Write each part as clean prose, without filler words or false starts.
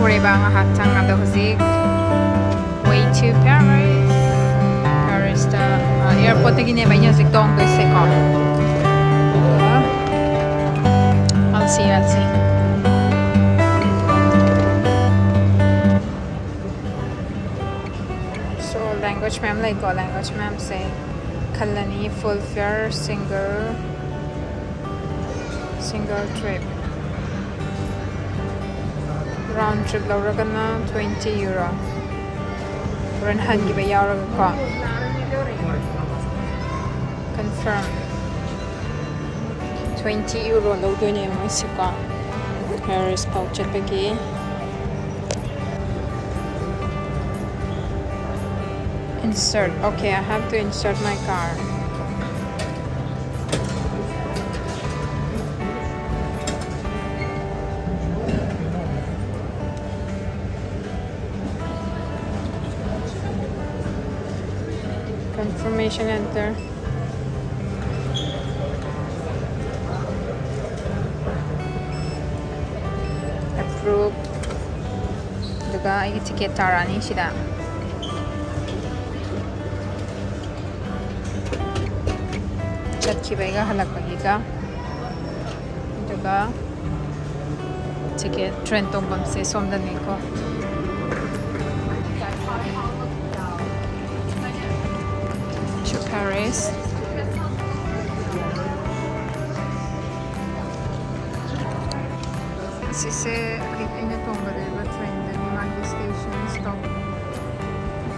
ꯇꯧꯔꯦꯕ ꯉꯥꯏꯍꯥꯛ ꯆꯪꯉꯗ ꯍꯧꯖꯤꯛ way to Paris. Parisꯇ airportꯇꯒꯤꯅꯦꯕ ꯑꯩꯅ ꯍꯧꯖꯤꯛ ꯇꯣꯡꯗꯣꯏꯁꯦꯀꯣ. I'll see. So language ma'am like language ma'am say Kalani full fare single trip. Round trip lauragana €20. Ren hangiba yauraga ko. Confirm. €20 lawdoine moisika. Paris pau chatpagi. Insert. Okay, I have to insert my card. Confirmation enter. Approve. Duga ay ticket tarani sida. Chat kibaiga halakpagiga. Duga ticket train tombam se somdani ko. To Paris. Sise ina tonga deba train na Nimagi station stop.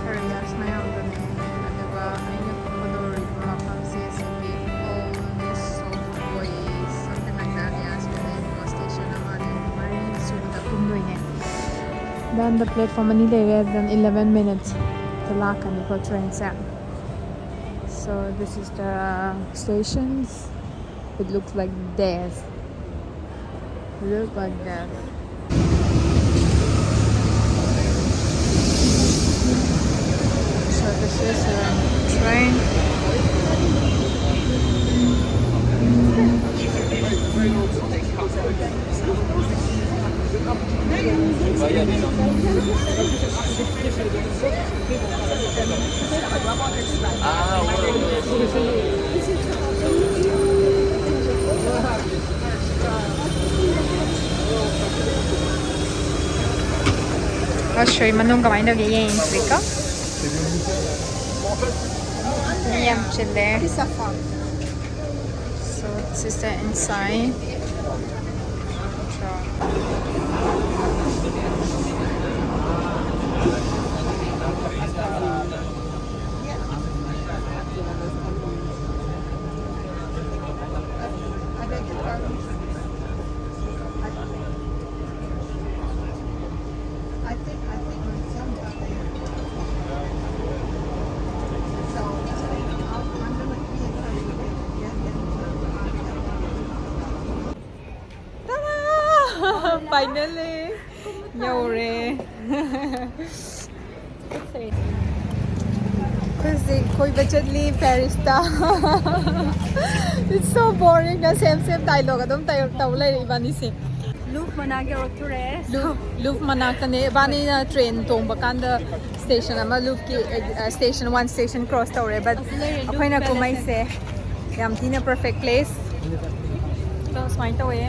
Areas na yung dani. Diba ina tonga dori from CSB all this subways something like that. Yes, the station naman Marine suda tundoy niya. Then the platform manila less than 11 minutes to lakan ko train sa. So this is the stations. It looks like this. Look like that. So this is a train. I'll show you manong kamay na gaya yung trika. Ayan chile. So this is the inside. Finally, Yore. Kasi koi bachadli Paris ta. It's so boring na same dialogue adum tayo tawlay ibani si. Louvre manag or tourist. Louvre manag tane ibani na train tong bakanda station ama Louvre ki station one station cross tawre but akoy na kumay se yam tina perfect place. So smile tawe.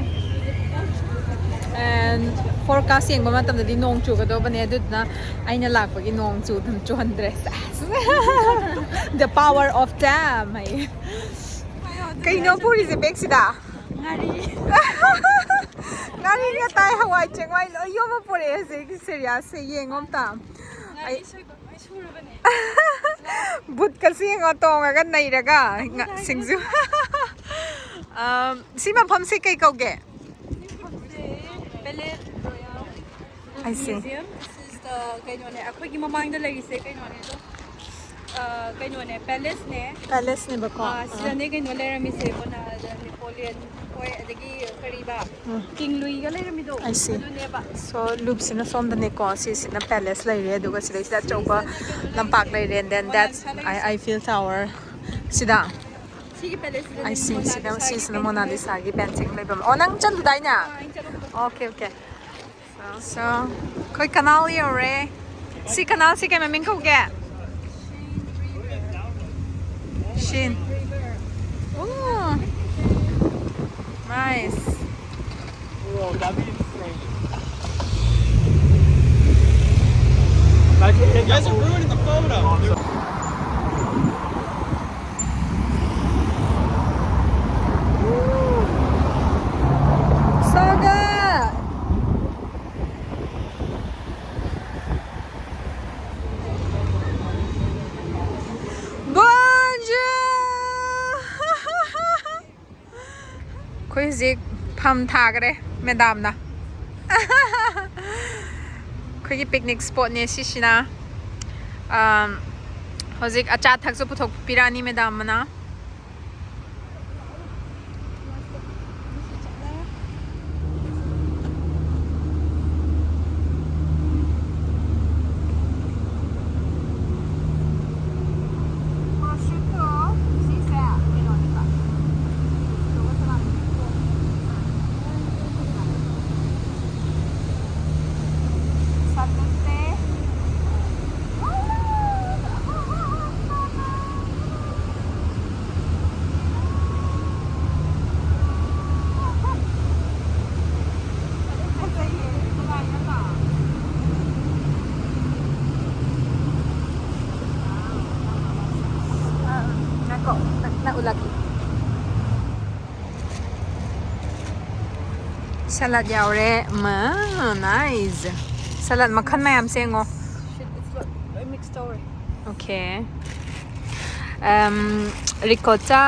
And forecast yung mamatam na di nong chu kado ba nedud na ay nalak pag inong chu dum 200. The power of them. Kay no puri si Bexida. Ngari. Ngari niya tayo Hawaii chengwai yo mo puri si Syria se yengom tam. Ay sure ba ni? But kasi yung otong agad na iraga singzu. Si mapamsi kay kauge. I see. Museum. This is the kainone. Ako gi mamang na lagi se kainone to. Kainone palace ne. Palace ne ba ko? Sila ne kainone rami se mo na Napoleon ko adagi kariba. King Louis ga rami do. I see. So Louvre sina som da ne ko si sina palace lai re duga sila sida choba lampak lai re and then that's Eiffel Tower. Sida. Sige palace. I see. Sida si sina Mona Lisa gi painting lai ba. O nang chan dai na. Okay. So, khoi canal yore. Si canal si kay maming khâu kẹ. Shiene. Ooh. Nice. Oh, that'd be insane. You guys are ruining the photo. So good. Bonjour. Khoi zik pham tha ka de madam na. Khoi gi picnic spot ne si sina. Hozik acha thak su puthok pirani madam mana. Salad yaure ma nice. Salad makhan mayam se ngo. It's a mixed story. Okay. Ricotta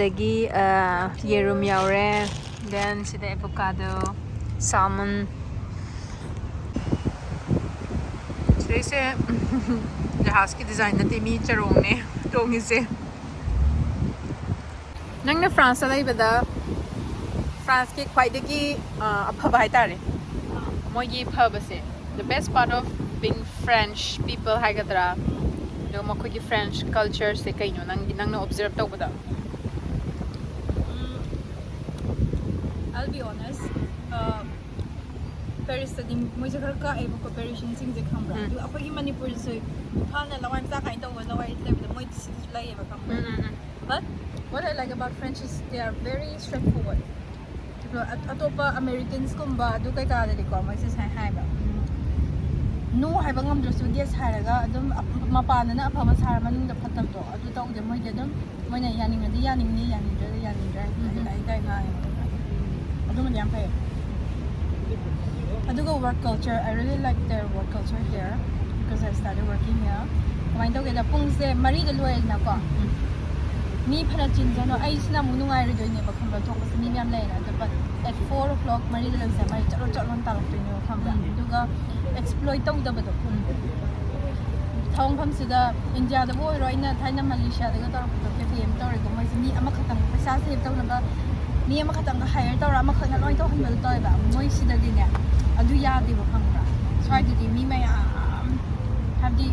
dagi yerum yaure. Then sida avocado, salmon. Today se jahaz ki design na timi charong ne. Tongi se. Nang na France la ibada. France ki khwaidagi aphaba haitare. Mogi phabase. The best part of being French people haigadra. Do makhoi French culture se kaino nang na observe tawbada. I'll be honest. Paris study mo sa ka ay ko preparation sing de khambra. Du akogi Manipur so phana lawan sa kain taw lawai tebe mo this lay ba khambra. But what I like about French is they are very straightforward. Atopa Americans kumba du kay ka dali ko mo sa hai ba. No hai bangam dro so yes haraga adum mapana na apama sar manung da phatam to adu taw de mo gedum mo na yaning ni yaning dra dai ngai adum yam pay. Aduga work culture, I really like their work culture here because I started working here. Kumain daw kaya pung se mari da loyal na ko. Mi phana chin jano ai sina munungai ri doi ne ba khamba thok ba mi yam lai na but at 4 o'clock mari da lang sa mari chalo talak to ne khamba. Aduga exploit taw da ba do. Thong pham sida India da boy roi na Thailand Malaysia da ga taw to cafe em taw ri ko mai mi ama khatang paisa save taw na ba mi ama khatang ga hire taw ra ama khatang loi taw han ba toy ba moi sida di ne adu yadi ba khambra swai di mi mai have the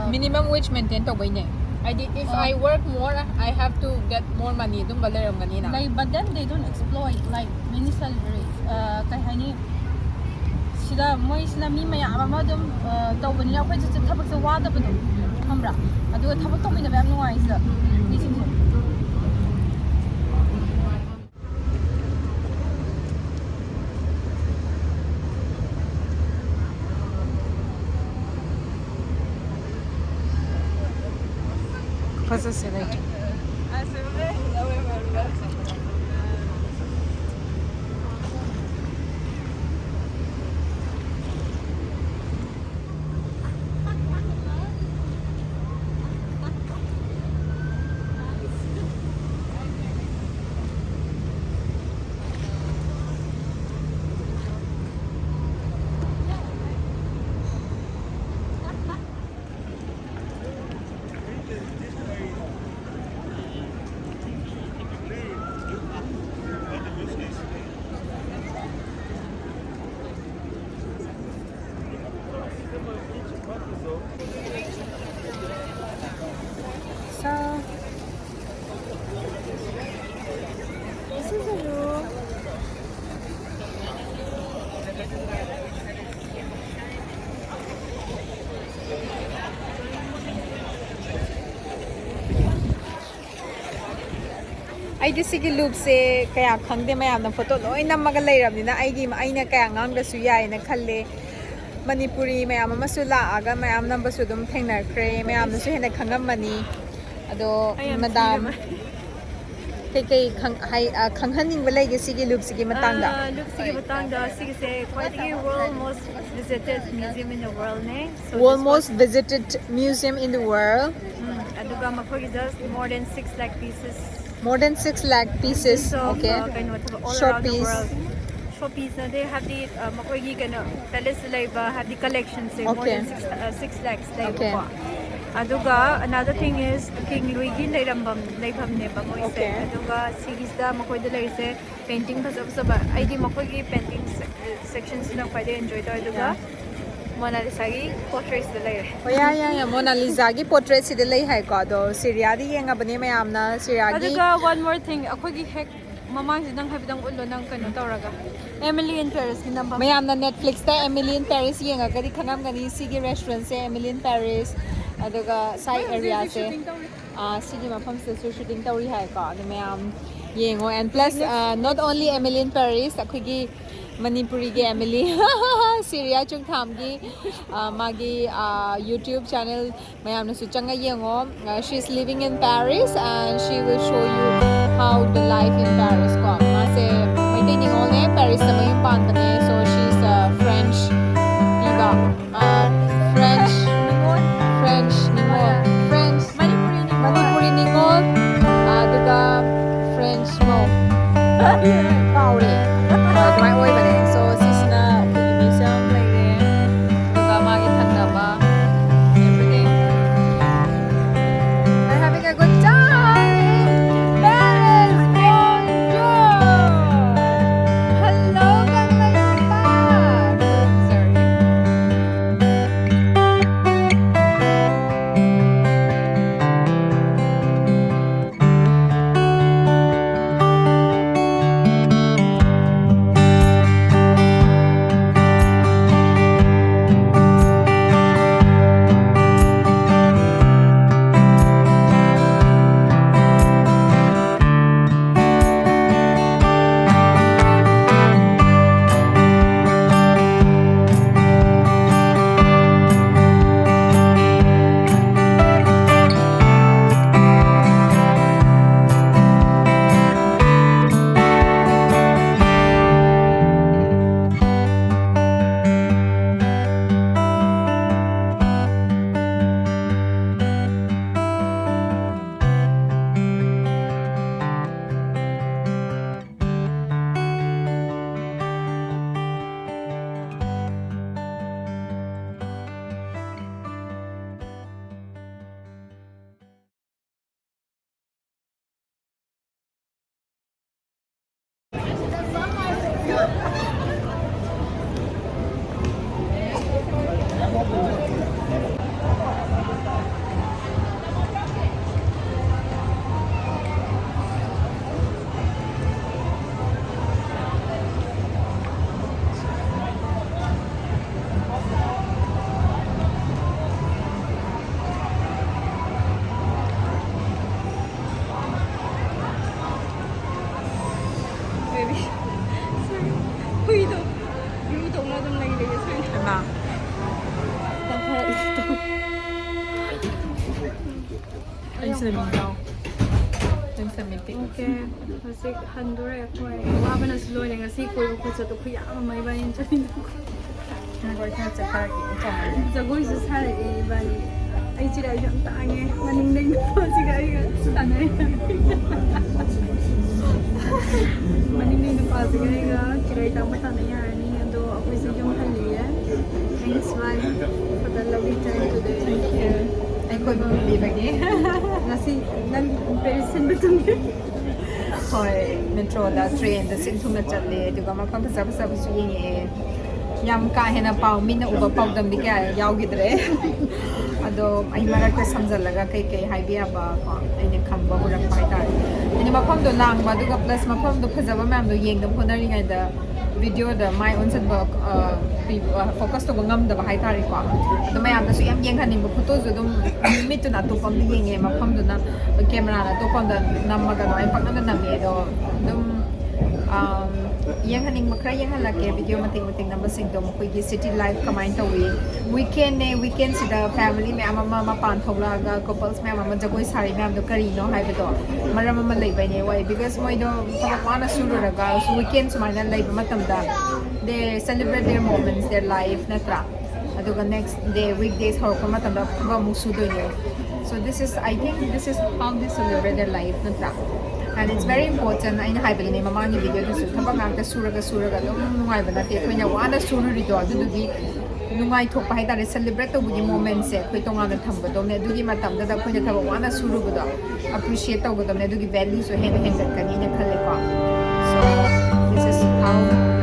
Minimum wage maintain to ne. If I work more, I have to get more money. Dum baleram ganina. like but then they don't exploit like many salaries kai hani sida moi sina mi mai ama dum taw bani la khoi ju thabak se wa da ba dum khambra adu thabak to mi na ba nuai sida ni sing Pasa se like. ꯑꯩꯗꯤ ꯁꯤꯒꯤ ꯂꯨꯞꯁꯦ ꯀꯌꯥ ꯈꯪꯗꯦ ꯃꯌꯥꯝꯅ photo ꯂꯣꯏ ꯅꯝꯃꯒ ꯂꯩꯔꯕꯅꯤꯅ ꯑꯩꯅ ꯀꯌꯥ ꯉꯥꯡꯗꯁꯨ ꯌꯥꯏꯅ ꯈꯜꯂꯦ ꯃꯅꯤꯄꯨꯔꯤ ꯃꯌꯥꯝ ꯑꯃꯁꯨ ꯂꯥꯛꯑꯒ ꯃꯌꯥꯝ ꯅꯝꯕꯁꯨ ꯑꯗꯨꯝ ꯊꯦꯡꯅꯈ꯭ꯔꯦ ꯃꯌꯥꯝꯅꯁꯨ ꯍꯦꯟꯅ ꯈꯪꯉꯝꯃꯅꯤ ꯑꯗꯣ ꯃꯗꯥꯝ ꯀꯩꯀꯩ ꯈꯪꯍꯟꯅꯤꯡꯕ ꯂꯩꯒꯦ ꯁꯤꯒꯤ ꯂꯨꯞꯁꯤꯒꯤ ꯃꯇꯥꯡꯗ ꯂꯨꯞꯁꯤꯒꯤ ꯃꯇꯥꯡꯗ ꯁꯤꯒꯤꯁꯦ ꯈ꯭ꯋꯥꯏꯗꯒꯤ world most visited museum in the world ꯅꯦ world most visited museum in the world ꯑꯗꯨꯒ ꯃꯈꯣꯏꯒꯤ just more than 6 lakh pieces more than 6 lakh pieces okay kano all short around the piece world short piece na they have the makoigi kano palace laiba have the collection say more Okay. than 6 lakhs laiba Okay. ko aduga another thing is King Louis gi laibam ne ba moi se Okay. aduga sigis da makoi da laise painting phasab aidi makoigi painting sections na quite enjoy da aduga Mona Lisa gi portraits da laire oh yeah Mona Lisa gi portrait sida lay hai ko do Syria di yengabani mayamna Syria gi aduga one more thing akoigi hek mamang sidang habidang ulo nang kano tawraga Emily in Paris gi namba mayamna Netflix ta Emily in Paris yengagadi khangamgani sigi restaurant se Emily in Paris aduga side area se sigi mafam se shooting tawri hai ko adu mayam yengo and plus not only Emily in Paris akoigi Manipuri ge Emily Syria Chongtham gi magi YouTube channel mayam na su changa yengo she is living in Paris and she will show you how the life in Paris ko ma se Meitei Ningol ne Paris sa mayum pan bane so she is French diva French Manipuri Ningol aduga French mo kauri my way bane so sisna museum laire aduga magi thanaba everything I'm having a good time Paris bonjour hello Bangladesh sorry Emma anh sẽ mình đâu anh sẽ mình tính Okay, hosik handure koi. Waba na slow nga si koi ko sa to kuya may ba yin chin. anh gọi theo sẽ phải kỹ chồng Sa goi sa sa e ba ni. Ai chi dai jam ta nge maning ding po si ga ga sa nai. Maning ding po si ga ga chi dai ta ma ta na ya ni ando akoi sa jom hali ya. Thanks one for the lovely time today. thank you anh coi bằng đi vậy nhé Nasi nan comparison betul ni. hồi metro da train da sing thum na chatle duga ma kham sa sa su ye yam ka hena pau min na uba pau dam bi ka yaw gidre ado ai marak ta samjal laga kai kai hai bia ba ko ai ne kham ba burak pai ta ni ma kham do lang ba duga plus ma kham do phajaba mam do yeng dam phonari ngai da ꯚꯤꯗꯤꯑꯣꯗ my ꯑꯣꯟꯁꯤꯟꯕ focus ꯇꯧꯕ ꯉꯝꯗꯕ ꯍꯥꯏꯇꯥꯔꯦꯀꯣ ꯑꯗꯣ ꯃꯌꯥꯝꯅꯁꯨ ꯌꯥꯝ ꯌꯦꯡꯍꯟꯅꯤꯡꯕ ꯐꯣꯇꯣꯁꯨ ꯑꯗꯨꯝ ꯃꯤꯠꯇꯨꯅ ꯑꯇꯣꯞꯄ ꯑꯃꯗ ꯌꯦꯡꯉꯦ ꯃꯐꯝꯗꯨꯅ ꯀꯦꯃꯦꯔꯥꯅ ꯑꯇꯣꯞꯄ ꯑꯃꯗ ꯅꯝꯃꯒ ꯑꯗꯨꯃꯥꯏꯅ ꯄꯪꯅꯝꯗ ꯅꯝꯃꯦ ꯑꯗꯣ ꯑꯗꯨꯝ ꯌꯦꯡꯍꯟꯅꯤꯡꯕ ꯈꯔ ꯌꯦꯡꯍꯜꯂꯛꯀꯦ ꯚꯤꯗꯤꯑꯣ ꯃꯇꯦꯛ ꯃꯇꯦꯛ ꯅꯝꯕꯁꯤꯡꯗꯣ ꯃꯈꯣꯏꯒꯤ ꯁꯤꯇꯤ ꯂꯥꯏꯐ ꯀꯃꯥꯏꯅ ꯇꯧꯏ ꯋꯤꯀꯦꯟꯅꯦ ꯋꯤꯀꯦꯟꯁꯤꯗ ꯐꯦꯃꯤꯂꯤ ꯃꯌꯥꯝ ꯑꯃ ꯃꯄꯥꯟ ꯊꯣꯛꯂꯛꯑꯒ ꯀꯣꯄꯜꯁ ꯃꯌꯥꯝ ꯑꯃ ꯖꯒꯣꯏ ꯁꯥꯔꯤ ꯃꯌꯥꯝꯗꯣ ꯀꯔꯤꯅꯣ ꯍꯥꯏꯕꯗꯣ ꯃꯔꯝ ꯑꯃ ꯂꯩꯕꯩꯅꯦ ꯋꯥꯏ ꯕꯤꯀꯁ ꯃꯣꯏꯗꯣ ꯊꯕꯛ ꯋꯥꯅ ꯁꯨꯔꯨꯔꯒ ꯋꯤꯀꯦꯟ ꯁꯨꯃꯥꯏꯅ ꯂꯩꯕ ꯃꯇꯝꯗ ꯗꯦ ꯁꯦꯂꯦꯕ꯭ꯔꯦꯠ ꯗꯦꯌꯔ ꯃꯣꯃꯦꯟꯠꯁ ꯗꯦꯌꯔ ꯂꯥꯏꯐ ꯅꯠꯇ꯭ꯔꯥ ꯑꯗꯨꯒ ꯅꯦꯛꯁ ꯗꯦ ꯋꯤꯛ ꯗꯦꯖ ꯍꯧꯔꯛꯄ ꯃꯇꯝꯗ ꯊꯕꯛ ꯑꯃꯨꯛ ꯁꯨꯗꯣꯏꯅꯦ so this is I think this is how they celebrate their life ꯅꯠꯇ꯭ꯔꯥ and it's very important ꯑꯩꯅ ꯍꯥꯏꯕꯗꯨꯅꯦ ꯃꯃꯥꯡꯒꯤ ꯚꯤꯗꯤꯑꯣꯗꯁꯨ ꯊꯕꯛ ꯉꯥꯛꯇ ꯁꯨꯔꯒ ꯑꯗꯨꯝ ꯅꯨꯡꯉꯥꯏꯕ ꯅꯠꯇꯦ ꯑꯩꯈꯣꯏꯅ ꯋꯥꯅ ꯁꯨꯔꯨꯔꯤꯗꯣ ꯑꯗꯨꯗꯨꯒꯤ ꯅꯨꯡꯉꯥꯏꯊꯣꯛꯄ ꯍꯥꯏꯇꯥꯔꯦ ꯁꯦꯂꯦꯕ꯭ꯔꯦꯠ ꯇꯧꯕꯒꯤ ꯃꯣꯃꯦꯟꯠꯁꯦ ꯑꯩꯈꯣꯏ ꯇꯣꯉꯥꯟꯅ ꯊꯝꯒꯗꯧꯅꯦ ꯑꯗꯨꯒꯤ ꯃꯇꯝꯗꯨꯗ ꯑꯩꯈꯣꯏꯅ ꯊꯕꯛ ꯋꯥꯅ ꯁꯨꯔꯨꯕꯗꯣ ꯑꯦꯄ꯭ꯔꯤꯁꯤꯌꯦꯠ ꯇꯧꯒꯗꯧꯅꯦ ꯑꯗꯨꯒꯤ ꯚꯦꯂ꯭ꯌꯨꯁꯨ ꯍꯦꯟꯅ ꯍꯦꯟꯒꯠꯀꯅꯤꯅ ꯈꯜꯂꯦꯀꯣ so this is how